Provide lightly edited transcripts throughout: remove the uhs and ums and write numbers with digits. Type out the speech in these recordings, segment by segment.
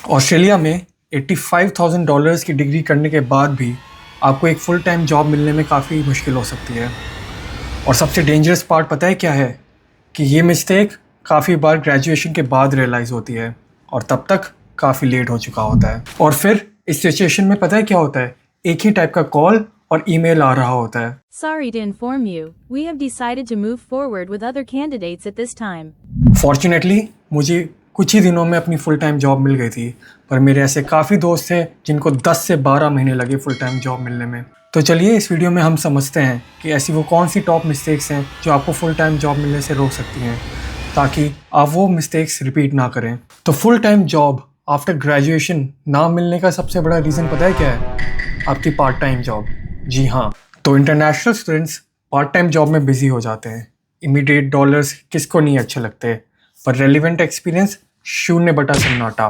Australia में $85,000 की degree करने के बाद भी आपको एक फुल टाइम जॉब मिलने में काफ़ी मुश्किल हो सकती है। और सबसे डेंजरस पार्ट पता है क्या है? कि ये मिस्टेक काफ़ी बार ग्रेजुएशन के बाद रियलाइज़ होती है और तब तक काफ़ी लेट हो चुका होता है। और फिर इस सिचुएशन में पता है क्या होता है? एक ही टाइप का कॉल और ईमेल आ रहा होता है। Sorry to inform you, we have decided to move forward with other candidates at this time. Fortunately मुझे कुछ ही दिनों में अपनी फुल टाइम जॉब मिल गई थी, पर मेरे ऐसे काफ़ी दोस्त थे जिनको 10 से 12 महीने लगे फुल टाइम जॉब मिलने में। तो चलिए इस वीडियो में हम समझते हैं कि ऐसी वो कौन सी टॉप मिस्टेक्स हैं जो आपको फुल टाइम जॉब मिलने से रोक सकती हैं, ताकि आप वो मिस्टेक्स रिपीट ना करें। तो full time job after graduation ना मिलने का सबसे बड़ा रीज़न पता है क्या है? आपकी पार्ट टाइम जॉब। जी हाँ, तो international students part time job में बिजी हो जाते हैं। इमीडिएट डॉलर्स किसको नहीं अच्छे लगते, पर रेलिवेंट एक्सपीरियंस 0/सन्नाटा।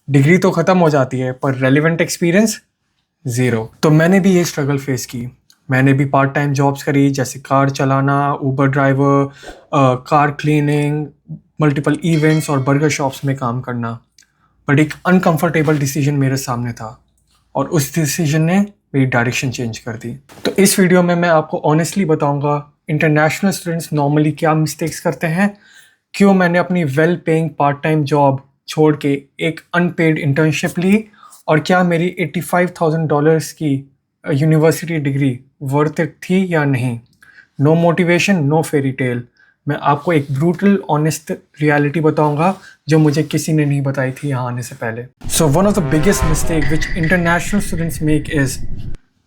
डिग्री तो ख़त्म हो जाती है पर रेलिवेंट एक्सपीरियंस ज़ीरो। तो मैंने भी ये स्ट्रगल फेस की। मैंने भी पार्ट टाइम जॉब्स करी, जैसे कार चलाना, Uber driver, car cleaning, multiple events और बर्गर शॉप्स में काम करना। बट एक अनकंफर्टेबल डिसीजन मेरे सामने था और उस डिसीजन ने मेरी डायरेक्शन चेंज कर दी। तो इस वीडियो में मैं आपको ऑनेस्टली बताऊंगा इंटरनेशनल स्टूडेंट्स नॉर्मली क्या मिस्टेक्स करते हैं, क्यों मैंने अपनी well paying part time job छोड़ के एक अनपेड इंटर्नशिप ली, और क्या मेरी $85,000 की यूनिवर्सिटी डिग्री वर्थ इट थी या नहीं। No motivation, no fairy tale. मैं आपको एक ब्रूटल ऑनेस्ट रियलिटी बताऊंगा जो मुझे किसी ने नहीं बताई थी यहाँ आने से पहले। So one of the biggest mistake which international students make is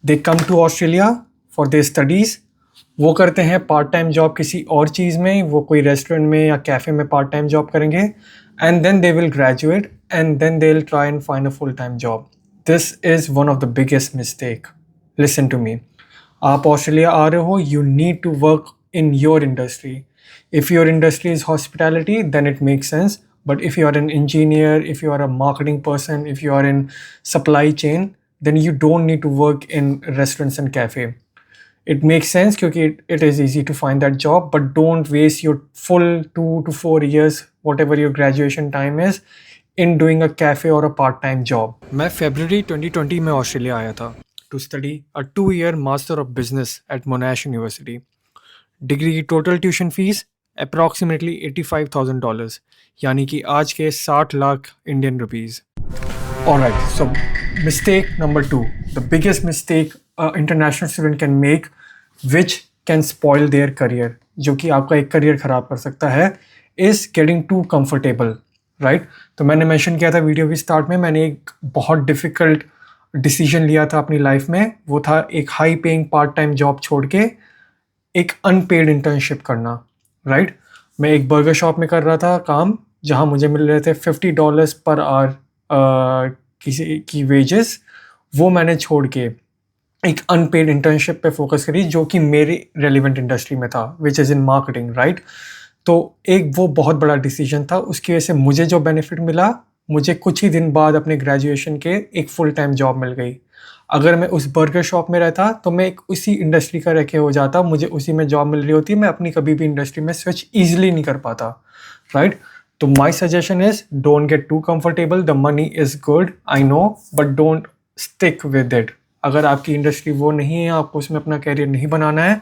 they come to Australia for their studies. वो करते हैं पार्ट टाइम जॉब किसी और चीज़ में, वो कोई रेस्टोरेंट में या कैफ़े में पार्ट टाइम जॉब करेंगे, and then they will graduate and then they will try and find a full time job. This is one of the biggest mistake. Listen to me, आप Australia आ रहे हो, you need to work in your industry. If your industry is hospitality, then it makes sense. But if you are an engineer, if you are a marketing person, if you are in supply chain, then you don't need to work in restaurants and cafe. It makes sense because it is easy to find that job, but don't waste your full 2 to 4 years, whatever your graduation time is, in doing a cafe or a part-time job. मैं February 2020 में Australia आया था to study a 2-year Master of Business at Monash University. Degree की total tuition fees approximately $85,000, यानी कि आज के 60 lakh Indian rupees. Alright, so mistake number 2, the biggest mistake international student can make which can spoil their career, जो कि आपका एक career ख़राब कर सकता है, is getting too comfortable. Right, तो मैंने मेंशन किया था वीडियो के स्टार्ट में, मैंने एक बहुत डिफ़िकल्ट डिसीजन लिया था अपनी लाइफ में। वो था एक high paying part time job छोड़ के एक अनपेड इंटर्नशिप करना। राइट, मैं एक बर्गर शॉप में कर रहा था काम, जहां मुझे मिल रहे थे $50 पर आवर किसी की वेजेस। वो मैंने छोड़ के एक अनपेड इंटर्नशिप पे फोकस करी, जो कि मेरी रेलिवेंट इंडस्ट्री में था, which is in marketing. Right, तो एक वो बहुत बड़ा डिसीजन था। उसकी वजह से मुझे जो बेनिफिट मिला, मुझे कुछ ही दिन बाद अपने ग्रेजुएशन के एक फुल टाइम जॉब मिल गई। अगर मैं उस बर्गर शॉप में रहता तो मैं एक उसी इंडस्ट्री का रखे हो जाता, मुझे उसी में जॉब मिल रही होती, मैं अपनी कभी भी इंडस्ट्री में स्विच ईजिली नहीं कर पाता। राइट, तो my suggestion is don't get too comfortable. The money is good, I know, but don't stick with it. अगर आपकी इंडस्ट्री वो नहीं है, आपको उसमें अपना कैरियर नहीं बनाना है,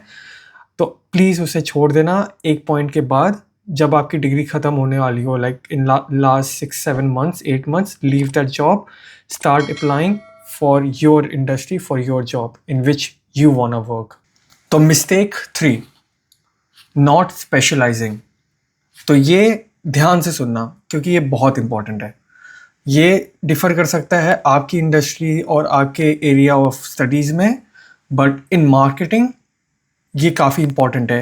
तो प्लीज़ उसे छोड़ देना एक पॉइंट के बाद, जब आपकी डिग्री ख़त्म होने वाली हो, like in last 6-7 months, 8 months, leave that job, start applying for your industry, for your job in which you want to work. तो mistake 3, not specializing. तो ये ध्यान से सुनना, क्योंकि ये बहुत इंपॉर्टेंट है। ये डिफ़र कर सकता है आपकी इंडस्ट्री और आपके एरिया ऑफ स्टडीज़ में, बट इन मार्केटिंग ये काफ़ी इंपॉर्टेंट है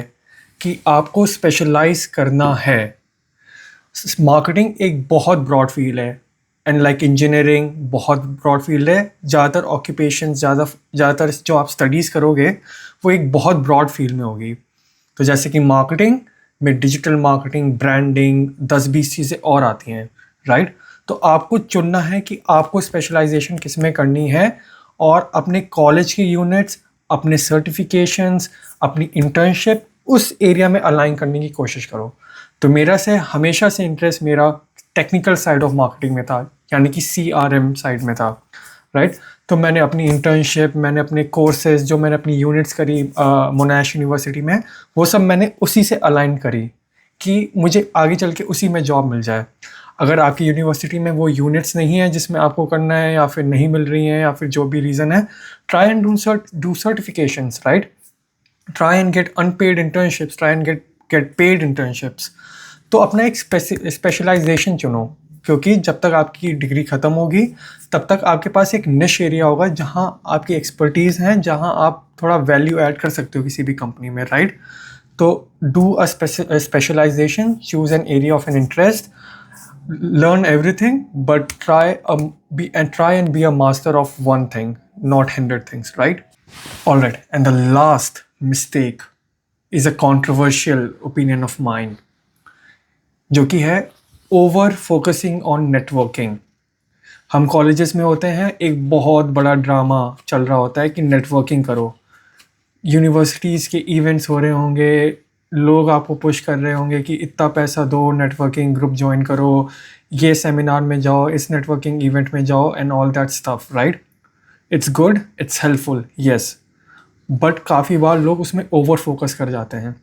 कि आपको स्पेशलाइज करना है। मार्केटिंग एक बहुत ब्रॉड फील्ड है, एंड लाइक इंजीनियरिंग बहुत ब्रॉड फील्ड है। ज़्यादातर ऑक्यूपेशन, ज़्यादातर जो आप स्टडीज़ करोगे वो एक बहुत ब्रॉड फील्ड में होगी। तो जैसे कि मार्केटिंग में डिजिटल मार्केटिंग, ब्रांडिंग, 10-20 चीज़ें और आती हैं। राइट, तो आपको चुनना है कि आपको स्पेशलाइजेशन किस में करनी है, और अपने कॉलेज के यूनिट्स, अपने सर्टिफिकेशंस, अपनी इंटर्नशिप उस एरिया में अलाइन करने की कोशिश करो। तो मेरा से हमेशा से इंटरेस्ट मेरा टेक्निकल साइड ऑफ मार्केटिंग में था, यानी कि CRM साइड में था, राइट। तो मैंने अपनी इंटर्नशिप, मैंने अपने कोर्सेज जो मैंने अपनी यूनिट्स करी मोनाश यूनिवर्सिटी में, वो सब मैंने उसी से अलाइन करी कि मुझे आगे चल के उसी में जॉब मिल जाए। अगर आपकी यूनिवर्सिटी में वो यूनिट्स नहीं है जिसमें आपको करना है, या फिर नहीं मिल रही हैं, या फिर जो भी रीज़न है, try and do certifications, right. Try and get unpaid internships, try and get paid internships. तो अपना एक स्पेशलाइजेशन चुनो, क्योंकि जब तक आपकी डिग्री ख़त्म होगी तब तक आपके पास एक निश एरिया होगा जहाँ आपकी एक्सपर्टीज़ हैं, जहाँ आप थोड़ा वैल्यू ऐड कर सकते हो किसी भी कंपनी में, राइट। तो do a specialization, choose an area of an interest, learn everything, but try and be a master of one thing, not 100 things, right? All right, and the last mistake is a controversial opinion of mine, जो कि है over focusing on networking. हम colleges में होते हैं, एक बहुत बड़ा ड्रामा चल रहा होता है कि नेटवर्किंग करो, यूनिवर्सिटीज़ के इवेंट्स हो रहे होंगे, लोग आपको पुश कर रहे होंगे कि इतना पैसा दो, नेटवर्किंग ग्रुप ज्वाइन करो, ये सेमिनार में जाओ, इस नेटवर्किंग इवेंट में जाओ, and all that stuff, right. It's good, it's helpful, yes, but काफ़ी बार लोग उसमें ओवर फोकस कर जाते हैं।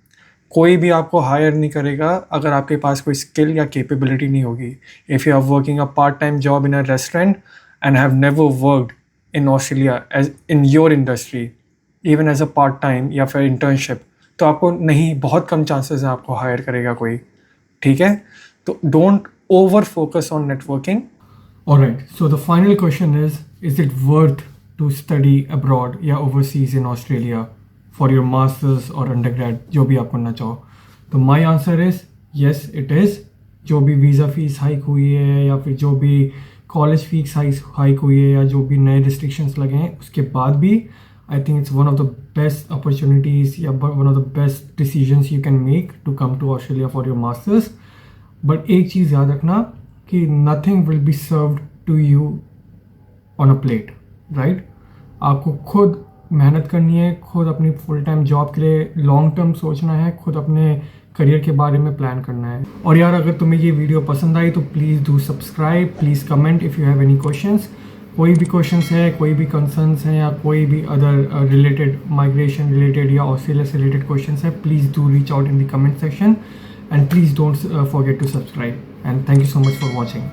कोई भी आपको हायर नहीं करेगा अगर आपके पास कोई स्किल या कैपेबिलिटी नहीं होगी। If you are working a part time job in a restaurant and have never worked in Australia as in your industry, even as a part time या फिर इंटर्नशिप, तो आपको नहीं, बहुत कम चांसेस है आपको हायर करेगा कोई, ठीक है। तो don't over focus on networking. All right, so the final question is it worth to study abroad या overseas in Australia for your masters और अंडरग्रेड, जो भी आप करना चाहो? तो my answer is yes, it is. जो भी वीज़ा फ़ीस हाइक हुई है, या फिर जो भी कॉलेज फीस हाइक हुई है, या जो भी नए रिस्ट्रिक्शंस लगे हैं, उसके बाद भी I think it's one of the best opportunities, yeah, one of the best decisions you can make to come to Australia for your masters. But एक चीज़ याद रखना कि nothing will be served to you on a plate, right? आपको खुद मेहनत करनी है, खुद अपनी फुल टाइम जॉब के लिए लॉन्ग टर्म सोचना है, खुद अपने करियर के बारे में प्लान करना है। और यार, अगर तुम्हें ये वीडियो पसंद आई तो please do subscribe, please comment if you have any questions. कोई भी क्वेश्चंस है, कोई भी कंसर्न्स हैं, या कोई भी अदर रिलेटेड माइग्रेशन रिलेटेड या ऑस्ट्रेलिया से रिलेटेड क्वेश्चंस है, please do reach out in the comment section, and please don't forget to subscribe, and thank you so much for watching.